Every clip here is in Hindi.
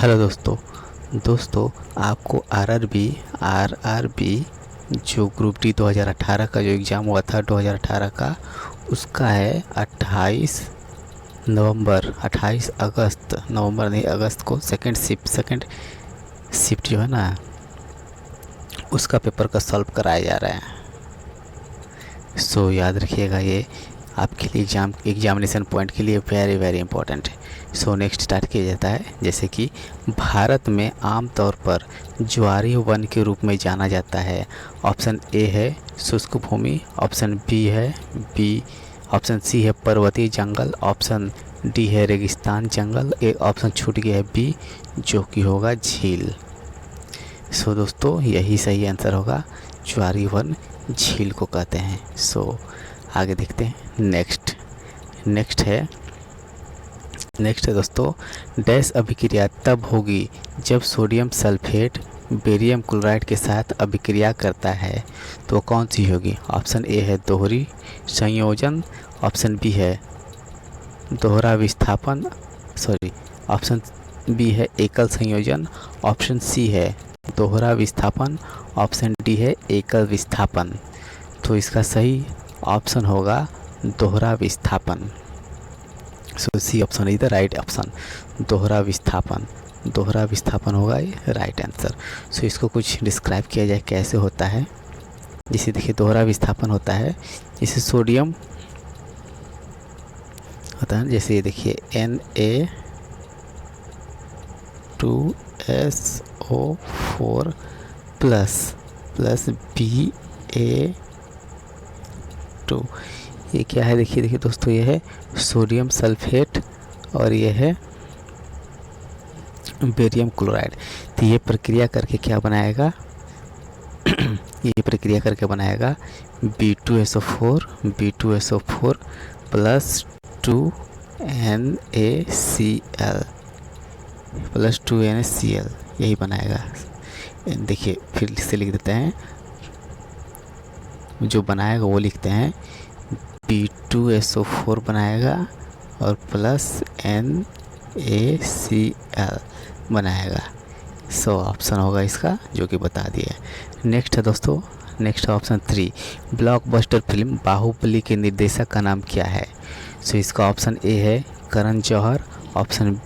हेलो दोस्तों आपको आरआरबी जो ग्रुप डी 2018 का जो एग्ज़ाम हुआ था 2018 का, उसका है 28 नवंबर नहीं अगस्त को सेकंड शिफ्ट जो है ना, उसका पेपर का सॉल्व कराया जा रहा है। सो याद रखिएगा, ये आपके लिए एग्जामिनेशन पॉइंट के लिए वेरी इंपॉर्टेंट है। सो नेक्स्ट स्टार्ट किया जाता है। जैसे कि भारत में आमतौर पर ज्वारीय वन के रूप में जाना जाता है। ऑप्शन ए है शुष्क भूमि, ऑप्शन ऑप्शन सी है पर्वतीय जंगल, ऑप्शन डी है रेगिस्तान जंगल, एक ऑप्शन छूट गया है बी, जो कि होगा झील। सो दोस्तों यही सही आंसर होगा, ज्वारीय वन झील को कहते हैं। सो आगे देखते हैं। नेक्स्ट है दोस्तों, डैश अभिक्रिया तब होगी जब सोडियम सल्फेट बेरियम क्लोराइड के साथ अभिक्रिया करता है, तो कौन सी होगी? ऑप्शन ए है दोहरी संयोजन, ऑप्शन बी है दोहरा विस्थापन, ऑप्शन बी है एकल संयोजन, ऑप्शन सी है दोहरा विस्थापन, ऑप्शन डी है एकल विस्थापन। तो इसका सही ऑप्शन होगा दोहरा विस्थापन। So C option is the right option, दोहरा विस्थापन होगा ये राइट आंसर। सो इसको कुछ डिस्क्राइब किया जाए कैसे होता है। जैसे देखिए दोहरा विस्थापन होता है, जैसे सोडियम होता है, जैसे ये देखिए Na2SO4 प्लस Ba2, ये क्या है? देखिए दोस्तों, ये है सोडियम सल्फेट और ये है बेरियम क्लोराइड। तो ये प्रक्रिया करके क्या बनाएगा ये प्रक्रिया करके बनाएगा B2SO4 प्लस 2NaCl यही बनाएगा। देखिए फिर से लिख देते हैं, जो बनाएगा वो लिखते हैं B2SO4 बनाएगा और प्लस NaCl बनाएगा। सो ऑप्शन होगा इसका, जो कि बता दिया। नेक्स्ट है दोस्तों, next option 3, blockbuster film Baahubali के निर्देशक का नाम क्या है? सो इसका ऑप्शन ए है करण जौहर, ऑप्शन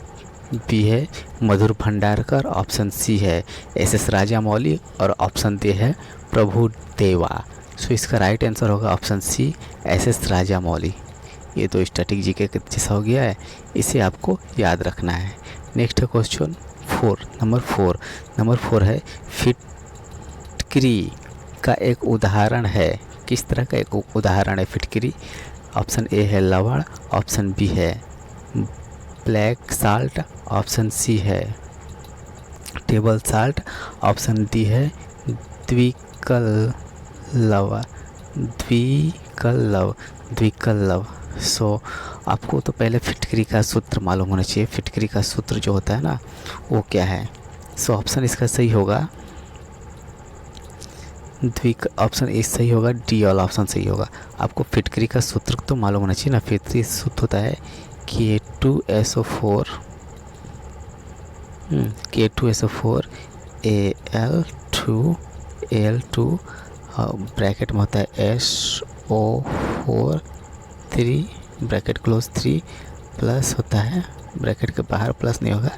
बी है मधुर भंडारकर, ऑप्शन सी है SS राजामौली और ऑप्शन डी है प्रभु देवा। सो इसका राइट आंसर होगा ऑप्शन सी SS राजामौली। ये तो स्टैटिक जीके के जैसा हो गया है, इसे आपको याद रखना है। नेक्स्ट है क्वेश्चन नंबर फोर है फिटकरी का एक उदाहरण है। किस तरह का एक उदाहरण है फिटकरी? ऑप्शन ए है लवण, ऑप्शन बी है ब्लैक साल्ट, ऑप्शन सी है टेबल साल्ट, ऑप्शन डी है द्विकल लव। सो आपको तो पहले फिटकरी का सूत्र मालूम होना चाहिए। फिटकरी का सूत्र जो होता है ना, वो क्या है? सो ऑप्शन इसका सही होगा ऑप्शन ए सही होगा, डी वाला ऑप्शन सही होगा। आपको फिटकरी का सूत्र तो मालूम होना चाहिए ना। फिटकरी सूत्र होता है K2SO4 Al2 ब्रैकेट में होता है SO4 3 ब्रैकेट क्लोज 3 प्लस होता है ब्रैकेट के बाहर, प्लस नहीं होगा,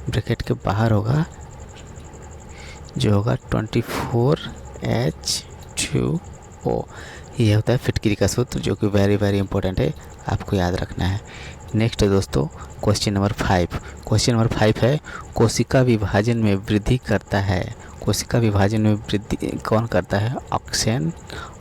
ब्रैकेट के बाहर होगा, जो होगा 24H2O। ये होता है फिटकरी का सूत्र, जो कि वेरी इंपॉर्टेंट है, आपको याद रखना है। नेक्स्ट है दोस्तों क्वेश्चन नंबर 5 है कोशिका विभाजन में वृद्धि करता है। कोशिका विभाजन में वृद्धि कौन करता है? ऑक्सीजन।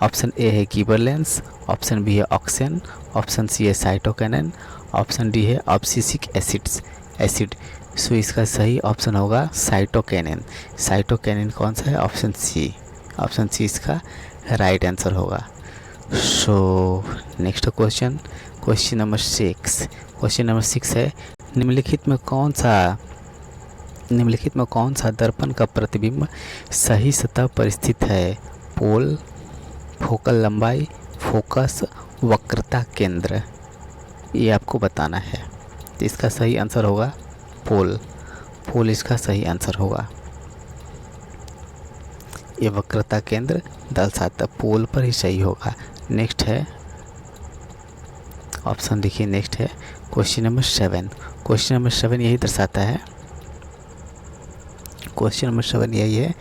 ऑप्शन ए है गिबरेलिंस, ऑप्शन बी है ऑक्सीजन, ऑप्शन सी है साइटोकिनिन, ऑप्शन डी है ऑब्सिसिक एसिड। सो इसका सही ऑप्शन होगा साइटोकिनिन कौन सा है? ऑप्शन सी इसका राइट आंसर होगा। सो नेक्स्ट क्वेश्चन नंबर 6 है निम्नलिखित में कौन सा दर्पण का प्रतिबिंब सही सतह पर स्थित है? पोल, फोकल लंबाई, फोकस, वक्रता केंद्र। ये आपको बताना है। तो इसका सही आंसर होगा पोल। पोल इसका सही आंसर होगा। ये वक्रता केंद्र दर्शाता पोल पर ही सही होगा। नेक्स्ट है ऑप्शन, देखिए नेक्स्ट है क्वेश्चन नंबर 7। क्वेश्चन नंबर 7 यही दर्शाता है, क्वेश्चन नंबर 7 यही है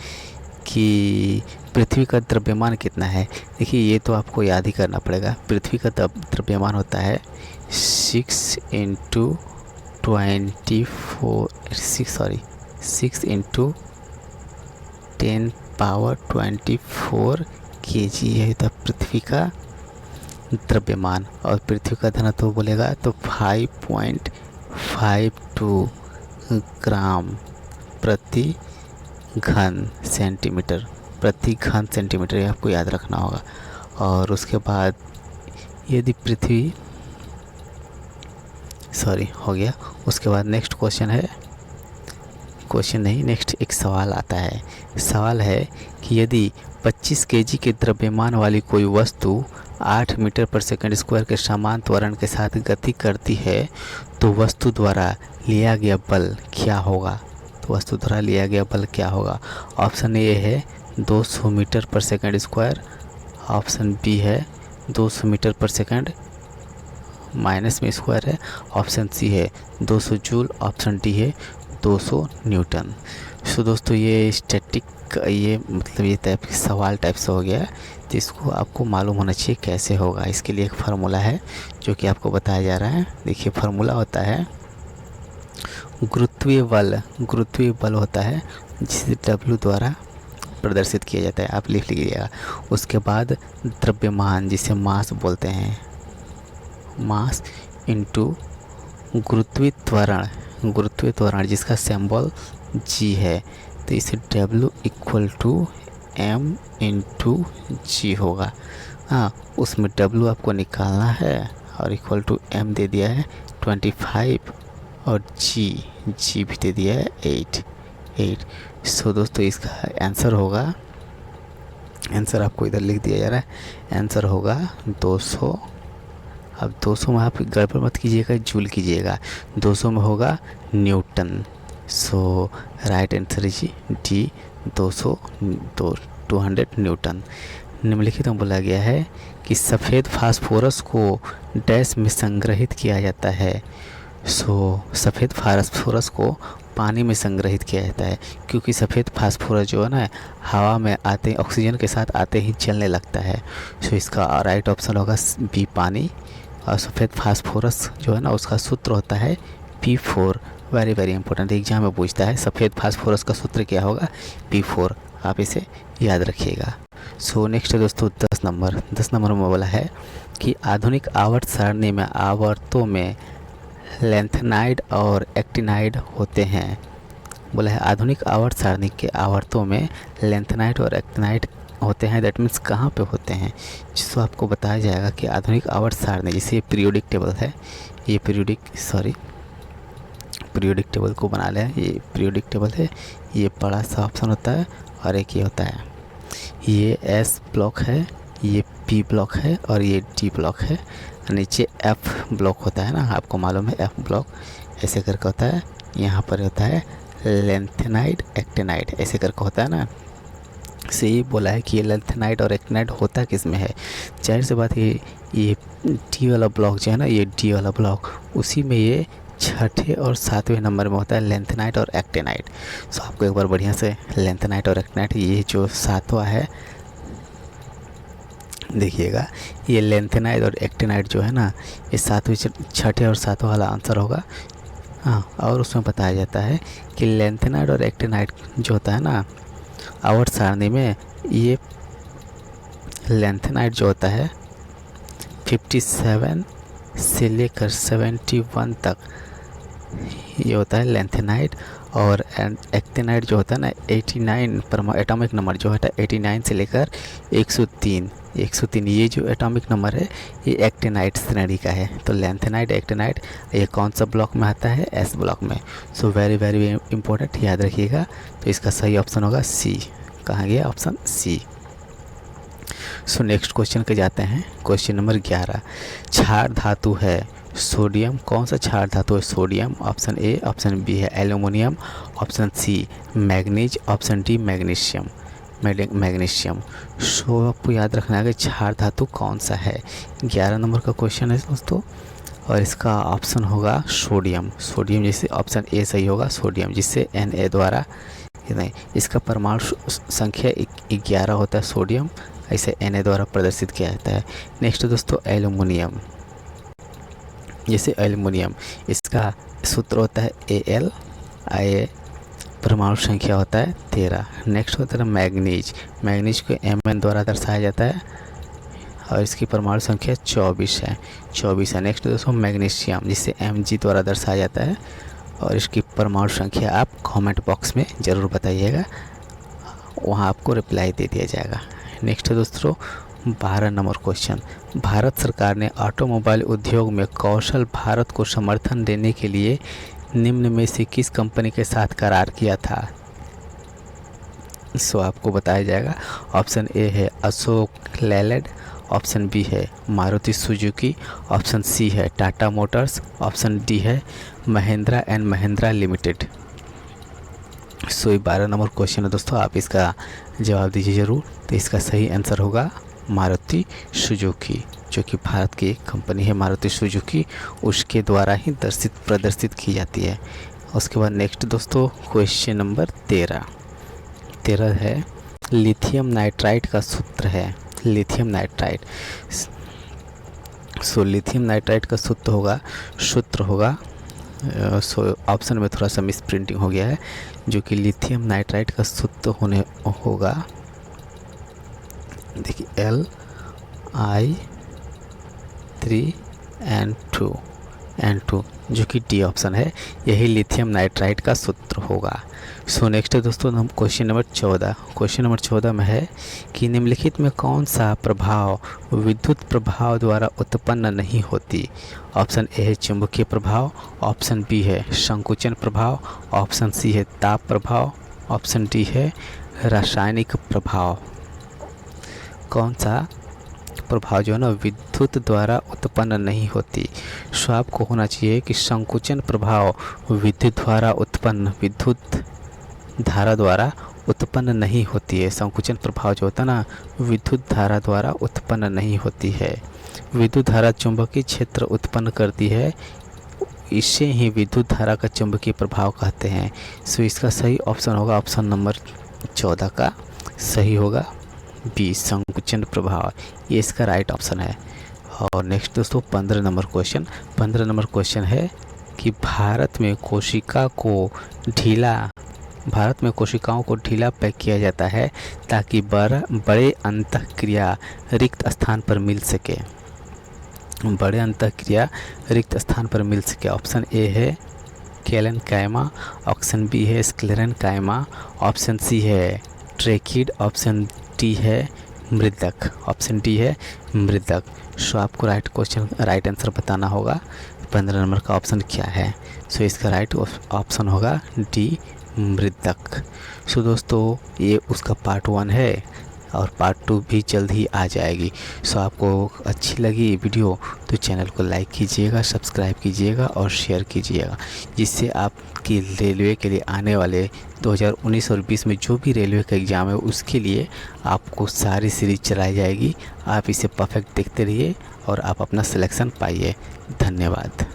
कि पृथ्वी का द्रव्यमान कितना है। देखिए ये तो आपको याद ही करना पड़ेगा। पृथ्वी का द्रव्यमान होता है 6 इंटू 10 पावर 24 kg है तो पृथ्वी का द्रव्यमान। और पृथ्वी का घनत्व बोलेगा तो 5.52 ग्राम प्रति घन सेंटीमीटर, ये आपको याद रखना होगा। और उसके बाद यदि पृथ्वी हो गया। उसके बाद नेक्स्ट क्वेश्चन है, क्वेश्चन नहीं नेक्स्ट एक सवाल आता है। सवाल है कि यदि 25 kg के द्रव्यमान वाली कोई वस्तु 8 मीटर पर सेकंड स्क्वायर के समान त्वरण के साथ गति करती है तो वस्तु द्वारा लिया गया बल क्या होगा। ऑप्शन ए है 200 मीटर पर सेकंड स्क्वायर, ऑप्शन बी है 200 मीटर पर सेकंड माइनस में स्क्वायर है, ऑप्शन सी है 200 जूल, ऑप्शन डी है 200 न्यूटन। सो दोस्तों ये स्टैटिक ये मतलब ये टाइप सवाल टाइप से हो गया है, जिसको आपको मालूम होना चाहिए कैसे होगा। इसके लिए एक फार्मूला है जो कि आपको बताया जा रहा है। देखिए फार्मूला होता है गुरुत्वीय बल होता है जिसे W द्वारा प्रदर्शित किया जाता है, आप लिख लीजिएगा। उसके बाद द्रव्यमान जिसे मास बोलते हैं, मास इंटू गुरुत्वीय त्वरण जिसका सिंबल G है, तो इसे W equal to M into G होगा। हाँ, उसमें W आपको निकालना है और इक्वल टू M दे दिया है 25 और G भी दे दिया है 8। सो दोस्तों इसका आंसर होगा, आंसर आपको इधर लिख दिया जा रहा है, आंसर होगा 200। अब 200 में आप गड़बड़ मत कीजिएगा, जूल कीजिएगा। 200 में होगा Newton. So right answer is D 200 Newton. निम्नलिखित में बोला गया है कि सफ़ेद फास्फोरस को डैश में संग्रहित किया जाता है। सफ़ेद फास्फोरस को पानी में संग्रहित किया जाता है क्योंकि सफ़ेद फास्फोरस जो है ना हवा में आते ही ऑक्सीजन के साथ आते ही जलने लगता है। इसका राइट ऑप्शन होगा बी पानी। और सफ़ेद फास्फोरस जो है ना उसका सूत्र होता है P4। वेरी इंपॉर्टेंट, एग्जाम में पूछता है सफ़ेद फास्फोरस का सूत्र क्या होगा, P4। आप इसे याद रखिएगा। नेक्स्ट है दोस्तों 10 नंबर में बोला है कि आधुनिक आवर्त सारणी में आवर्तों में लेंथेनाइड और एक्टिनाइड होते हैं। बोला है आधुनिक आवर्त सारणी के आवर्तों में लेंथेनाइड और एक्टिनाइड होते हैं। दैट मीन्स कहाँ पे होते हैं, जिसको आपको बताया जाएगा कि आधुनिक आवर्त सारणी जैसे पीरियोडिक टेबल है, ये पीरियोडिक टेबल को बना लें। ये पीरियोडिक टेबल है, ये बड़ा सा ऑप्शन होता है और एक ये होता है, ये S ब्लॉक है, ये P ब्लॉक है और ये D ब्लॉक है। नीचे F ब्लॉक होता है ना, आपको मालूम है F ब्लॉक ऐसे करके होता है। यहाँ पर होता है लेंथेनाइड एक्टिनाइड ऐसे करके होता है ना। से ये बोला है कि ये लेंथेनाइड और एक्टिनाइड होता किस में है। जाहिर सी बात ये D वाला ब्लॉक जो है ना, ये D वाला ब्लॉक उसी में ये 6ठे और 7वें नंबर में होता है लेंथेनाइड और एक्टिनाइड। आपको एक बार बढ़िया से लेंथेनाइड और एक्टिनाइड ये जो 7वां है देखिएगा, ये लेंथेनाइड और एक्टिनाइड जो है ना ये 7वें 6ठे और 7वां वाला आंसर होगा। हाँ, और उसमें बताया जाता है कि लेंथेनाइड और एक्टिनाइड जो होता है ना आवर्त सारणी में, ये लेंथेनाइड जो होता है 57 से लेकर 71 तक ये होता है लेंथेनाइड। और एक्टिनाइड जो होता है ना 89 एटॉमिक नंबर जो है 89 से लेकर 103 ये जो एटॉमिक नंबर है ये एक्टिनाइड श्रेणी का है। तो लेंथेनाइड एक्टिनाइड ये कौन सा ब्लॉक में आता है, S ब्लॉक में। वेरी इंपॉर्टेंट, याद रखिएगा। तो इसका सही ऑप्शन होगा C। कहाँ गया ऑप्शन C। नेक्स्ट क्वेश्चन के जाते हैं। क्वेश्चन नंबर 11, क्षार धातु है सोडियम कौन सा क्षार धातु है? Sodium. Option A. Option B है aluminium. Option C manganese. Option D magnesium. Magnesium. So आपको याद रखना है कि क्षार धातु कौन सा है। 11 नंबर का क्वेश्चन है दोस्तों, और इसका ऑप्शन होगा सोडियम। सोडियम जैसे ऑप्शन ए सही होगा, सोडियम, जिससे Na द्वारा नहीं, इसका परमाणु संख्या 11 होता है सोडियम, ऐसे Na द्वारा प्रदर्शित किया जाता है। नेक्स्ट दोस्तों एल्यूमिनियम। जैसे एल्यूमिनियम, इसका सूत्र होता है Al, परमाणु संख्या होता है 13। नेक्स्ट होता है मैग्नीज। मैग्नीज को Mn द्वारा दर्शाया जाता है और इसकी परमाणु संख्या 24 है। नेक्स्ट दोस्तों मैग्नीशियम, जिसे Mg द्वारा दर्शाया जाता है और इसकी परमाणु संख्या आप कमेंट बॉक्स में ज़रूर बताइएगा, वहाँ आपको रिप्लाई दे दिया जाएगा। नेक्स्ट दोस्तों 12 नंबर क्वेश्चन, भारत सरकार ने ऑटोमोबाइल उद्योग में कौशल भारत को समर्थन देने के लिए निम्न में से किस कंपनी के साथ करार किया था? सो आपको बताया जाएगा। ऑप्शन ए है अशोक लेलैंड। ऑप्शन बी है मारुति सुजुकी। ऑप्शन सी है टाटा मोटर्स। ऑप्शन डी है महिंद्रा एंड महिंद्रा लिमिटेड। सो ये 12 नंबर क्वेश्चन है दोस्तों, आप इसका जवाब दीजिए ज़रूर। तो इसका सही आंसर होगा मारुति सुजुकी, जो कि भारत की एक कंपनी है मारुति सुजुकी, उसके द्वारा ही प्रदर्शित की जाती है। उसके बाद नेक्स्ट दोस्तों क्वेश्चन नंबर 13 है लिथियम नाइट्राइड का सूत्र है। Lithium nitride, so lithium nitride का सूत्र होगा सो ऑप्शन में थोड़ा सा मिस प्रिंटिंग हो गया है, जो कि लिथियम नाइट्राइड का सूत्र होगा, देखिए Li3N2, जो कि डी ऑप्शन है, यही लिथियम नाइट्राइड का सूत्र होगा। सो नेक्स्ट दोस्तों हम क्वेश्चन नंबर 14 में है कि निम्नलिखित में कौन सा प्रभाव विद्युत प्रभाव द्वारा उत्पन्न नहीं होती? ऑप्शन ए है चुंबकीय प्रभाव। ऑप्शन बी है संकुचन प्रभाव। ऑप्शन सी है ताप प्रभाव। ऑप्शन डी है रासायनिक प्रभाव। कौन सा प्रभाव जो है ना विद्युत द्वारा उत्पन्न नहीं होती? सो आपको होना चाहिए कि संकुचन प्रभाव विद्युत धारा द्वारा उत्पन्न नहीं होती है। संकुचन प्रभाव जो होता है ना विद्युत धारा द्वारा उत्पन्न नहीं होती है। विद्युत धारा चुंबकीय क्षेत्र उत्पन्न करती है, इसे ही विद्युत धारा का चुंबकीय प्रभाव कहते हैं। सो इसका सही ऑप्शन होगा ऑप्शन नंबर 14 का सही होगा बी, संकुचन प्रभाव, ये इसका राइट ऑप्शन है। और नेक्स्ट दोस्तों 15 नंबर क्वेश्चन है कि भारत में कोशिकाओं को ढीला पैक किया जाता है ताकि बड़े अंतःक्रिया रिक्त स्थान पर मिल सके। ऑप्शन ए है केलेनकाइमा। ऑप्शन बी है स्क्लेरेनकाइमा। ऑप्शन सी है ट्रेकिड। ऑप्शन डी है मृदक। सो आपको राइट आंसर बताना होगा 15 नंबर का ऑप्शन क्या है। सो इसका राइट ऑप्शन होगा डी, मृदक। सो दोस्तों ये उसका पार्ट 1 है और पार्ट 2 भी जल्द ही आ जाएगी। सो आपको अच्छी लगी ये वीडियो तो चैनल को लाइक कीजिएगा, सब्सक्राइब कीजिएगा और शेयर कीजिएगा, जिससे आपकी रेलवे के लिए आने वाले 2019 और 20 में जो भी रेलवे का एग्ज़ाम है उसके लिए आपको सारी सीरीज चलाई जाएगी। आप इसे परफेक्ट देखते रहिए और आप अपना सिलेक्शन पाइए। धन्यवाद।